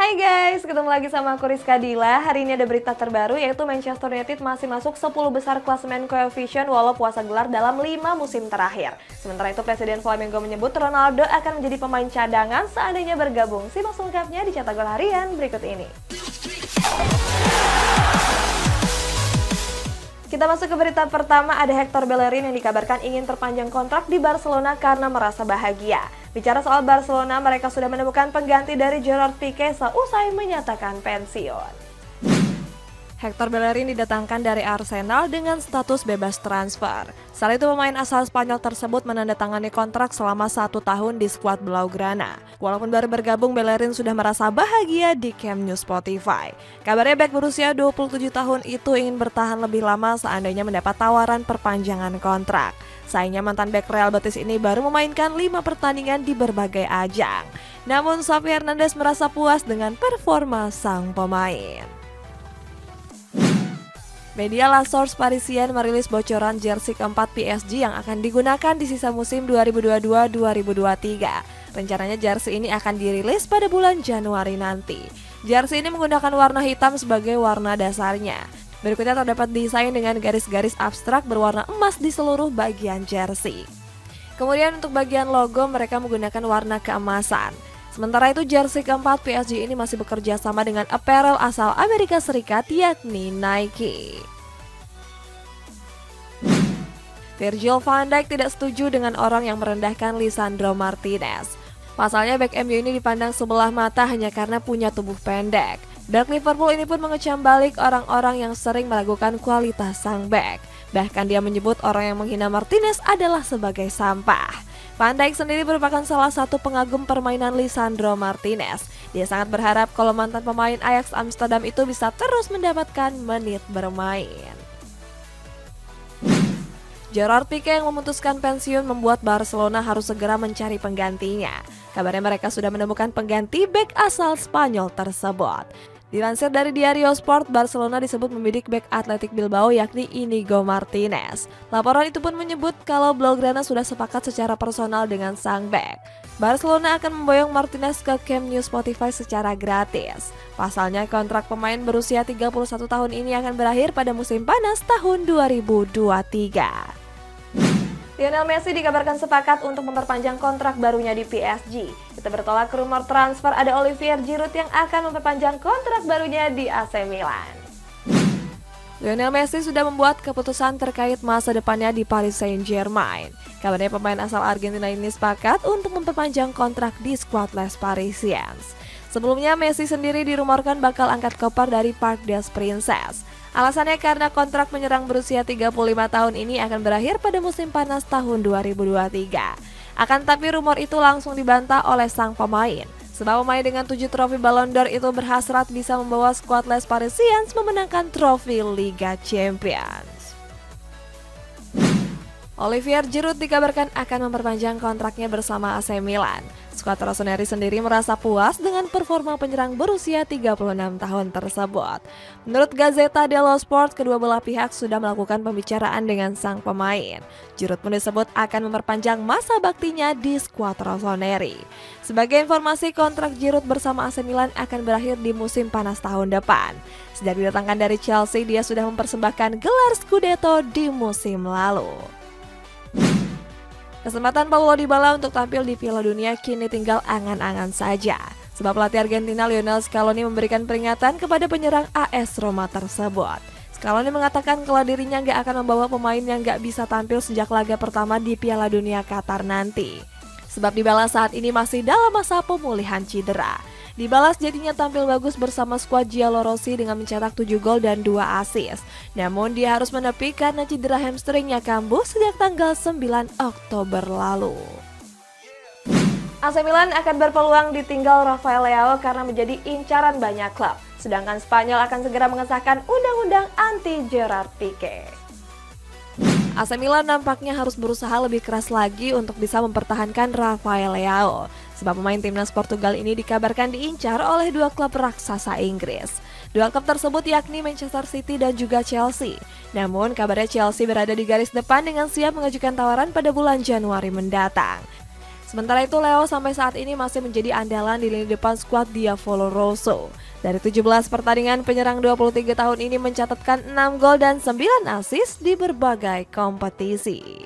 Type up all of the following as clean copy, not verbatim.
Hai guys, ketemu lagi sama aku Rizka Dila. Hari ini ada berita terbaru yaitu Manchester United masih masuk 10 besar klasemen coefficient walau puasa gelar dalam 5 musim terakhir. Sementara itu Presiden Flamengo menyebut Ronaldo akan menjadi pemain cadangan seandainya bergabung. Simak selengkapnya di Cetak Gol Harian berikut ini. Kita masuk ke berita pertama, ada Hector Bellerin yang dikabarkan ingin perpanjang kontrak di Barcelona karena merasa bahagia. Bicara soal Barcelona, mereka sudah menemukan pengganti dari Gerard Piqué seusai menyatakan pensiun. Hector Bellerin didatangkan dari Arsenal dengan status bebas transfer. Saat itu pemain asal Spanyol tersebut menandatangani kontrak selama 1 tahun di skuad Blaugrana. Walaupun baru bergabung, Bellerin sudah merasa bahagia di Camp Nou Spotify. Kabarnya bek berusia 27 tahun itu ingin bertahan lebih lama seandainya mendapat tawaran perpanjangan kontrak. Sayangnya mantan bek Real Betis ini baru memainkan 5 pertandingan di berbagai ajang. Namun Xavi Hernandez merasa puas dengan performa sang pemain. Media La Source Parisien merilis bocoran jersey keempat PSG yang akan digunakan di sisa musim 2022-2023. Rencananya jersey ini akan dirilis pada bulan Januari nanti. Jersey ini menggunakan warna hitam sebagai warna dasarnya. Berikutnya terdapat desain dengan garis-garis abstrak berwarna emas di seluruh bagian jersey. Kemudian untuk bagian logo mereka menggunakan warna keemasan. Sementara itu jersey keempat PSG ini masih bekerja sama dengan apparel asal Amerika Serikat yakni Nike. Virgil van Dijk tidak setuju dengan orang yang merendahkan Lisandro Martinez. Pasalnya bek MU ini dipandang sebelah mata hanya karena punya tubuh pendek. Bek Liverpool ini pun mengecam balik orang-orang yang sering meragukan kualitas sang bek. Bahkan dia menyebut orang yang menghina Martinez adalah sebagai sampah. Van Dijk sendiri merupakan salah satu pengagum permainan Lisandro Martinez. Dia sangat berharap kalau mantan pemain Ajax Amsterdam itu bisa terus mendapatkan menit bermain. Gerard Piqué yang memutuskan pensiun membuat Barcelona harus segera mencari penggantinya. Kabarnya mereka sudah menemukan pengganti bek asal Spanyol tersebut. Dilansir dari Diario Sport, Barcelona disebut membidik bek Athletic Bilbao yakni Inigo Martinez. Laporan itu pun menyebut kalau Blaugrana sudah sepakat secara personal dengan sang bek. Barcelona akan memboyong Martinez ke Camp Nou Spotify secara gratis. Pasalnya kontrak pemain berusia 31 tahun ini akan berakhir pada musim panas tahun 2023. Lionel Messi dikabarkan sepakat untuk memperpanjang kontrak barunya di PSG. Kita bertolak ke rumor transfer, ada Olivier Giroud yang akan memperpanjang kontrak barunya di AC Milan. Lionel Messi sudah membuat keputusan terkait masa depannya di Paris Saint-Germain. Kabarnya pemain asal Argentina ini sepakat untuk memperpanjang kontrak di skuad Les Parisiens. Sebelumnya Messi sendiri dirumorkan bakal angkat koper dari Parc des Princes. Alasannya karena kontrak penyerang berusia 35 tahun ini akan berakhir pada musim panas tahun 2023. Akan tapi rumor itu langsung dibantah oleh sang pemain. Sebab pemain dengan 7 trofi Ballon d'Or itu berhasrat bisa membawa skuad Les Parisiens memenangkan trofi Liga Champions. Olivier Giroud dikabarkan akan memperpanjang kontraknya bersama AC Milan. Skuad Rossoneri sendiri merasa puas dengan performa penyerang berusia 36 tahun tersebut. Menurut Gazzetta dello Sport, kedua belah pihak sudah melakukan pembicaraan dengan sang pemain. Giroud pun disebut akan memperpanjang masa baktinya di skuad Rossoneri. Sebagai informasi, kontrak Giroud bersama AC Milan akan berakhir di musim panas tahun depan. Sejak didatangkan dari Chelsea, dia sudah mempersembahkan gelar Scudetto di musim lalu. Kesempatan Paulo Dybala untuk tampil di Piala Dunia kini tinggal angan-angan saja. Sebab pelatih Argentina Lionel Scaloni memberikan peringatan kepada penyerang AS Roma tersebut. Scaloni mengatakan kalau dirinya nggak akan membawa pemain yang nggak bisa tampil sejak laga pertama di Piala Dunia Qatar nanti. Sebab Dybala saat ini masih dalam masa pemulihan cedera. Dybala jadinya tampil bagus bersama skuad Giallorossi dengan mencetak 7 gol dan 2 assist. Namun dia harus menepi karena cedera hamstringnya kambuh sejak tanggal 9 Oktober lalu. AC Milan akan berpeluang ditinggal Rafael Leao karena menjadi incaran banyak klub. Sedangkan Spanyol akan segera mengesahkan undang-undang anti Gerard Piqué. AC Milan nampaknya harus berusaha lebih keras lagi untuk bisa mempertahankan Rafael Leao. Sebab pemain timnas Portugal ini dikabarkan diincar oleh 2 klub raksasa Inggris. 2 klub tersebut yakni Manchester City dan juga Chelsea. Namun kabarnya Chelsea berada di garis depan dengan siap mengajukan tawaran pada bulan Januari mendatang. Sementara itu Leo sampai saat ini masih menjadi andalan di lini depan skuad Diavolo Rosso. Dari 17 pertandingan, penyerang 23 tahun ini mencatatkan 6 gol dan 9 assist di berbagai kompetisi.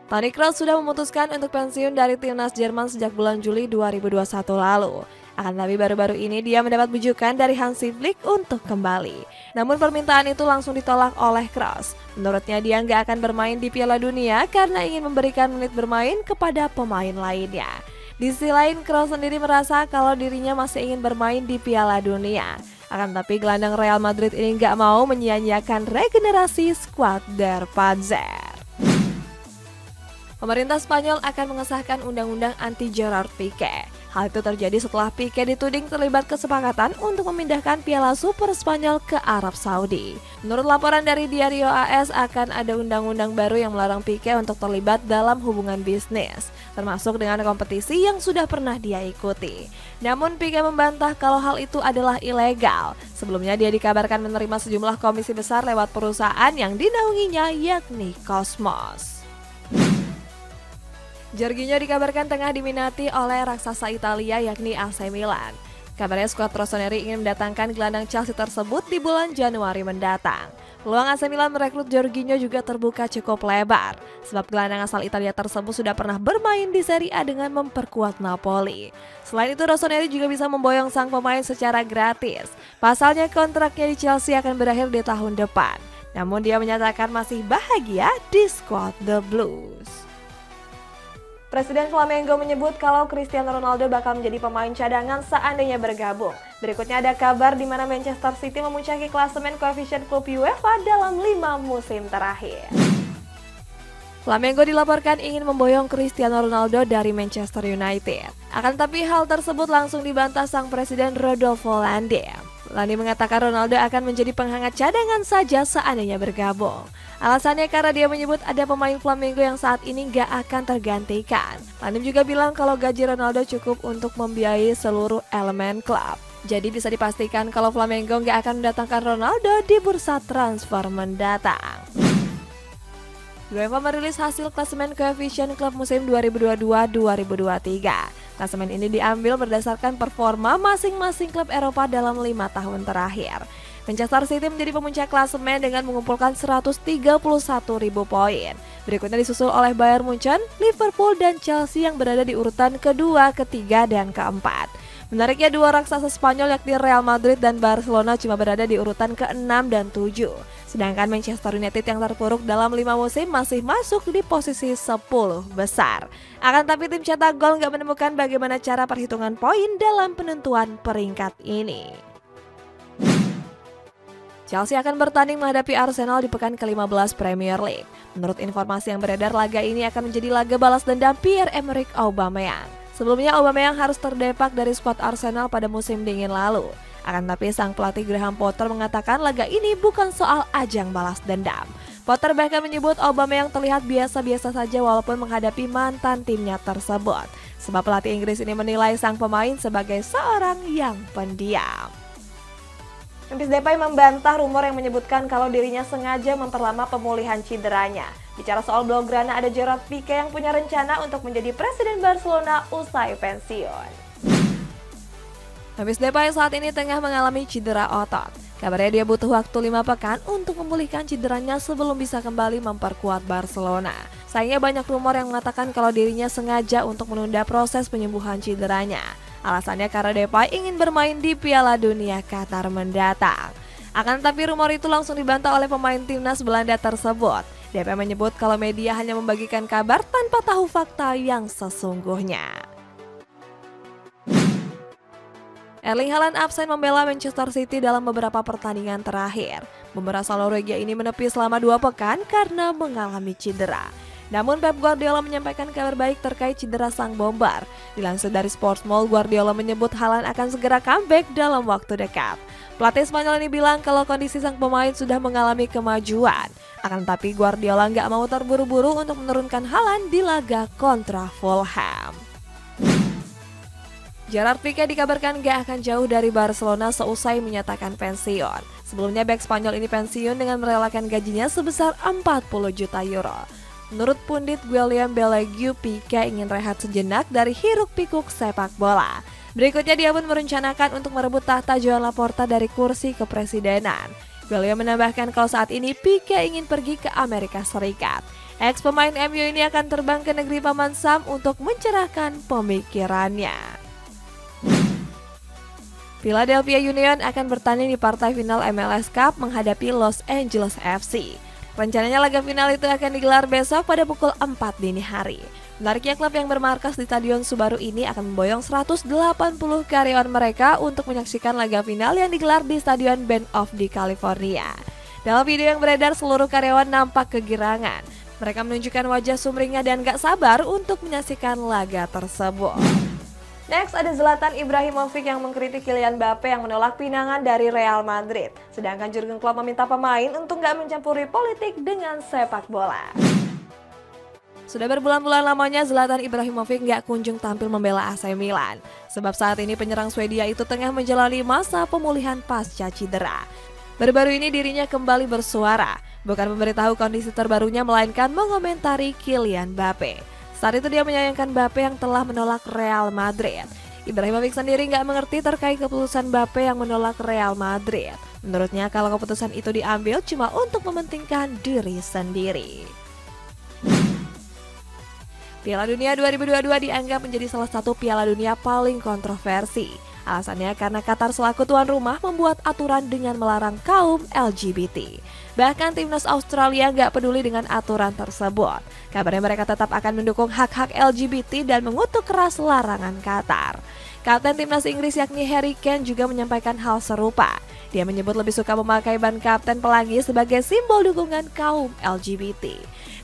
Toni Kroos sudah memutuskan untuk pensiun dari timnas Jerman sejak bulan Juli 2021 lalu. Akan tapi baru-baru ini dia mendapat bujukan dari Hansi Flick untuk kembali. Namun permintaan itu langsung ditolak oleh Kroos. Menurutnya dia nggak akan bermain di Piala Dunia karena ingin memberikan menit bermain kepada pemain lainnya. Di sisi lain, Kroos sendiri merasa kalau dirinya masih ingin bermain di Piala Dunia. Akan tapi gelandang Real Madrid ini nggak mau menyia-nyiakan regenerasi skuad Der Panzer. Pemerintah Spanyol akan mengesahkan undang-undang anti Gerard Piqué. Hal itu terjadi setelah Piqué dituding terlibat kesepakatan untuk memindahkan Piala Super Spanyol ke Arab Saudi. Menurut laporan dari Diario AS, akan ada undang-undang baru yang melarang Piqué untuk terlibat dalam hubungan bisnis, termasuk dengan kompetisi yang sudah pernah dia ikuti. Namun Piqué membantah kalau hal itu adalah ilegal. Sebelumnya dia dikabarkan menerima sejumlah komisi besar lewat perusahaan yang dinaunginya, yakni Cosmos. Jorginho dikabarkan tengah diminati oleh raksasa Italia yakni AC Milan. Kabarnya skuad rossoneri ingin mendatangkan gelandang Chelsea tersebut di bulan Januari mendatang. Peluang AC Milan merekrut Jorginho juga terbuka cukup lebar, sebab gelandang asal Italia tersebut sudah pernah bermain di Serie A dengan memperkuat Napoli. Selain itu, rossoneri juga bisa memboyong sang pemain secara gratis. Pasalnya kontraknya di Chelsea akan berakhir di tahun depan. Namun dia menyatakan masih bahagia di skuad The Blues. Presiden Flamengo menyebut kalau Cristiano Ronaldo bakal menjadi pemain cadangan seandainya bergabung. Berikutnya ada kabar di mana Manchester City memuncaki klasemen koefisien klub UEFA dalam 5 musim terakhir. Flamengo dilaporkan ingin memboyong Cristiano Ronaldo dari Manchester United. Akan tapi hal tersebut langsung dibantah sang presiden Rodolfo Landi. Landi mengatakan Ronaldo akan menjadi penghangat cadangan saja seandainya bergabung. Alasannya karena dia menyebut ada pemain Flamengo yang saat ini gak akan tergantikan. Landi juga bilang kalau gaji Ronaldo cukup untuk membiayai seluruh elemen klub. Jadi bisa dipastikan kalau Flamengo gak akan mendatangkan Ronaldo di bursa transfer mendatang. UEFA merilis hasil klasemen koefisien klub musim 2022-2023. Klasemen ini diambil berdasarkan performa masing-masing klub Eropa dalam 5 tahun terakhir. Manchester City menjadi pemuncak klasemen dengan mengumpulkan 131.000 poin. Berikutnya disusul oleh Bayern Munchen, Liverpool, dan Chelsea yang berada di urutan kedua, ketiga, dan keempat. Menariknya dua raksasa Spanyol yakni Real Madrid dan Barcelona cuma berada di urutan ke-6 dan 7. Sedangkan Manchester United yang terpuruk dalam 5 musim masih masuk di posisi 10 besar. Akan tapi tim cetak gol nggak menemukan bagaimana cara perhitungan poin dalam penentuan peringkat ini. Chelsea akan bertanding menghadapi Arsenal di pekan ke-15 Premier League. Menurut informasi yang beredar, laga ini akan menjadi laga balas dendam Pierre-Emerick Aubameyang. Sebelumnya Aubameyang harus terdepak dari skuad Arsenal pada musim dingin lalu. Akan tapi sang pelatih Graham Potter mengatakan laga ini bukan soal ajang balas dendam. Potter bahkan menyebut Aubameyang terlihat biasa-biasa saja walaupun menghadapi mantan timnya tersebut. Sebab pelatih Inggris ini menilai sang pemain sebagai seorang yang pendiam. Memphis Depay membantah rumor yang menyebutkan kalau dirinya sengaja memperlama pemulihan cederanya. Bicara soal Blaugrana, ada Gerard Piqué yang punya rencana untuk menjadi presiden Barcelona usai pensiun. Memphis Depay saat ini tengah mengalami cedera otot. Kabarnya dia butuh waktu 5 pekan untuk memulihkan cederanya sebelum bisa kembali memperkuat Barcelona. Sayangnya banyak rumor yang mengatakan kalau dirinya sengaja untuk menunda proses penyembuhan cederanya. Alasannya karena Depay ingin bermain di Piala Dunia Qatar mendatang. Akan tetapi rumor itu langsung dibantah oleh pemain timnas Belanda tersebut. Depay menyebut kalau media hanya membagikan kabar tanpa tahu fakta yang sesungguhnya. Erling Haaland absen membela Manchester City dalam beberapa pertandingan terakhir. Pembela asal Norwegia ini menepi selama 2 pekan karena mengalami cedera. Namun Pep Guardiola menyampaikan kabar baik terkait cedera sang bomber. Dilansir dari Sportsmall, Guardiola menyebut Haaland akan segera comeback dalam waktu dekat. Pelatih Spanyol ini bilang kalau kondisi sang pemain sudah mengalami kemajuan. Akan tapi Guardiola nggak mau terburu-buru untuk menurunkan Haaland di laga kontra Fulham. Gerard Piqué dikabarkan gak akan jauh dari Barcelona seusai menyatakan pensiun. Sebelumnya bek Spanyol ini pensiun dengan merelakan gajinya sebesar 40 juta euro. Menurut pundit William Balague, Pique ingin rehat sejenak dari hiruk-pikuk sepak bola. Berikutnya dia pun merencanakan untuk merebut tahta Joan Laporta dari kursi kepresidenan. William menambahkan kalau saat ini Pique ingin pergi ke Amerika Serikat. Ex pemain MU ini akan terbang ke negeri Paman Sam untuk mencerahkan pemikirannya. Philadelphia Union akan bertanding di partai final MLS Cup menghadapi Los Angeles FC. Rencananya laga final itu akan digelar besok pada pukul 4 dini hari. Menariknya klub yang bermarkas di Stadion Subaru ini akan memboyong 180 karyawan mereka untuk menyaksikan laga final yang digelar di Stadion Bank of di California. Dalam video yang beredar, seluruh karyawan nampak kegirangan. Mereka menunjukkan wajah sumringah dan gak sabar untuk menyaksikan laga tersebut. Next, ada Zlatan Ibrahimovic yang mengkritik Kylian Mbappe yang menolak pinangan dari Real Madrid. Sedangkan Jurgen Klopp meminta pemain untuk gak mencampuri politik dengan sepak bola. Sudah berbulan-bulan lamanya Zlatan Ibrahimovic gak kunjung tampil membela AC Milan. Sebab saat ini penyerang Swedia itu tengah menjalani masa pemulihan pasca cedera. Baru-baru ini dirinya kembali bersuara, bukan memberitahu kondisi terbarunya melainkan mengomentari Kylian Mbappe. Saat itu dia menyayangkan Mbappe yang telah menolak Real Madrid. Ibrahimovic sendiri nggak mengerti terkait keputusan Mbappe yang menolak Real Madrid. Menurutnya kalau keputusan itu diambil cuma untuk mementingkan diri sendiri. Piala Dunia 2022 dianggap menjadi salah satu Piala Dunia paling kontroversi. Alasannya karena Qatar selaku tuan rumah membuat aturan dengan melarang kaum LGBT. Bahkan timnas Australia nggak peduli dengan aturan tersebut. Kabarnya mereka tetap akan mendukung hak-hak LGBT dan mengutuk keras larangan Qatar. Kapten timnas Inggris yakni Harry Kane juga menyampaikan hal serupa. Dia menyebut lebih suka memakai ban kapten pelangi sebagai simbol dukungan kaum LGBT.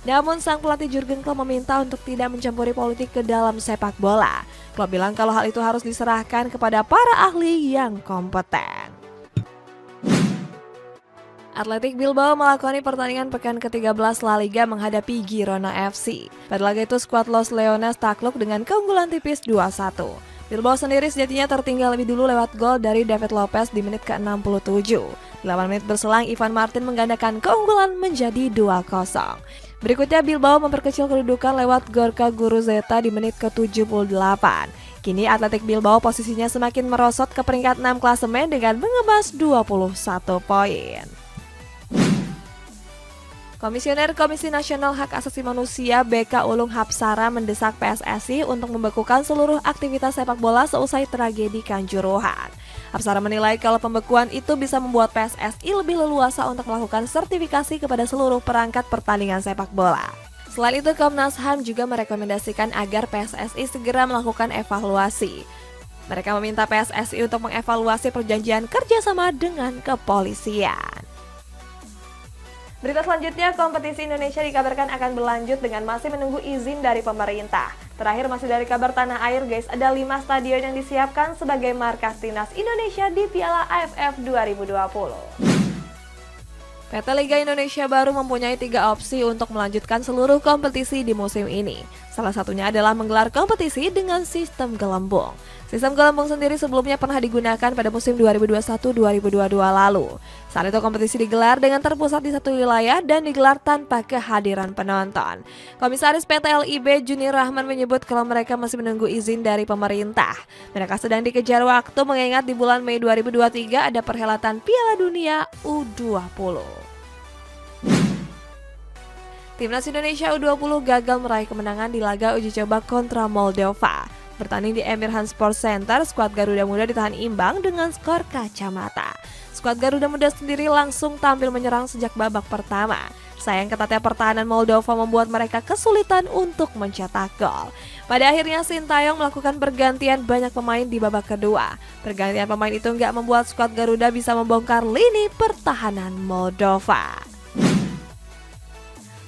Namun sang pelatih Jurgen Klopp meminta untuk tidak mencampuri politik ke dalam sepak bola. Klopp bilang kalau hal itu harus diserahkan kepada para ahli yang kompeten. Athletic Bilbao melakoni pertandingan pekan ke-13 La Liga menghadapi Girona FC. Pada laga itu skuad Los Leones takluk dengan keunggulan tipis 2-1. Bilbao sendiri sejatinya tertinggal lebih dulu lewat gol dari David Lopez di menit ke-67. 8 menit berselang Ivan Martin menggandakan keunggulan menjadi 2-0. Berikutnya Bilbao memperkecil kedudukan lewat Gorka Guruzeta di menit ke-78. Kini Athletic Bilbao posisinya semakin merosot ke peringkat 6 klasemen dengan mengebas 21 poin. Komisioner Komisi Nasional Hak Asasi Manusia BK Ulung Hapsara mendesak PSSI untuk membekukan seluruh aktivitas sepak bola seusai tragedi Kanjuruhan. Hapsara menilai kalau pembekuan itu bisa membuat PSSI lebih leluasa untuk melakukan sertifikasi kepada seluruh perangkat pertandingan sepak bola. Selain itu, Komnas HAM juga merekomendasikan agar PSSI segera melakukan evaluasi. Mereka meminta PSSI untuk mengevaluasi perjanjian kerjasama dengan kepolisian. Berita selanjutnya, kompetisi Indonesia dikabarkan akan berlanjut dengan masih menunggu izin dari pemerintah. Terakhir masih dari kabar tanah air guys, ada 5 stadion yang disiapkan sebagai markas timnas Indonesia di Piala AFF 2020. PT Liga Indonesia baru mempunyai 3 opsi untuk melanjutkan seluruh kompetisi di musim ini. Salah satunya adalah menggelar kompetisi dengan sistem gelembung. Sistem gelembung sendiri sebelumnya pernah digunakan pada musim 2021-2022 lalu. Saat itu kompetisi digelar dengan terpusat di satu wilayah dan digelar tanpa kehadiran penonton. Komisaris PT LIB Juni Rahman menyebut kalau mereka masih menunggu izin dari pemerintah. Mereka sedang dikejar waktu mengingat di bulan Mei 2023 ada perhelatan Piala Dunia U20. Timnas Indonesia U20 gagal meraih kemenangan di laga uji coba kontra Moldova. Bertanding di Emirhan Sports Center, skuad Garuda Muda ditahan imbang dengan skor kacamata. Skuad Garuda Muda sendiri langsung tampil menyerang sejak babak pertama. Sayang ketatnya pertahanan Moldova membuat mereka kesulitan untuk mencetak gol. Pada akhirnya Sintayong melakukan pergantian banyak pemain di babak kedua. Pergantian pemain itu nggak membuat skuad Garuda bisa membongkar lini pertahanan Moldova.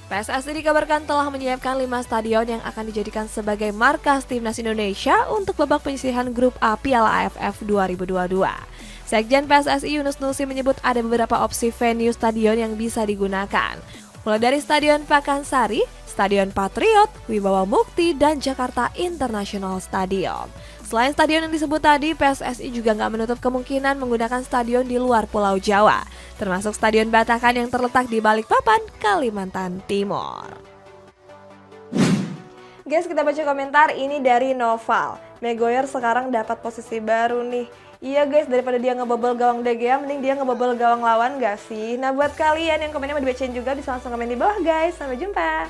PSSI dikabarkan telah menyiapkan 5 stadion yang akan dijadikan sebagai markas timnas Indonesia untuk babak penyisihan grup A Piala AFF 2022. Sekjen PSSI Yunus Nusi menyebut ada beberapa opsi venue stadion yang bisa digunakan. Mulai dari Stadion Pakansari, Stadion Patriot, Wibawa Mukti, dan Jakarta International Stadium. Selain stadion yang disebut tadi, PSSI juga nggak menutup kemungkinan menggunakan stadion di luar Pulau Jawa, termasuk Stadion Batakan yang terletak di Balikpapan, Kalimantan Timur. Guys, kita baca komentar ini dari Noval. Maguire sekarang dapat posisi baru nih. Iya guys, daripada dia ngebobol gawang De Gea, mending dia ngebobol gawang lawan gak sih? Nah buat kalian yang komennya mau dibacain juga bisa langsung komen di bawah guys. Sampai jumpa.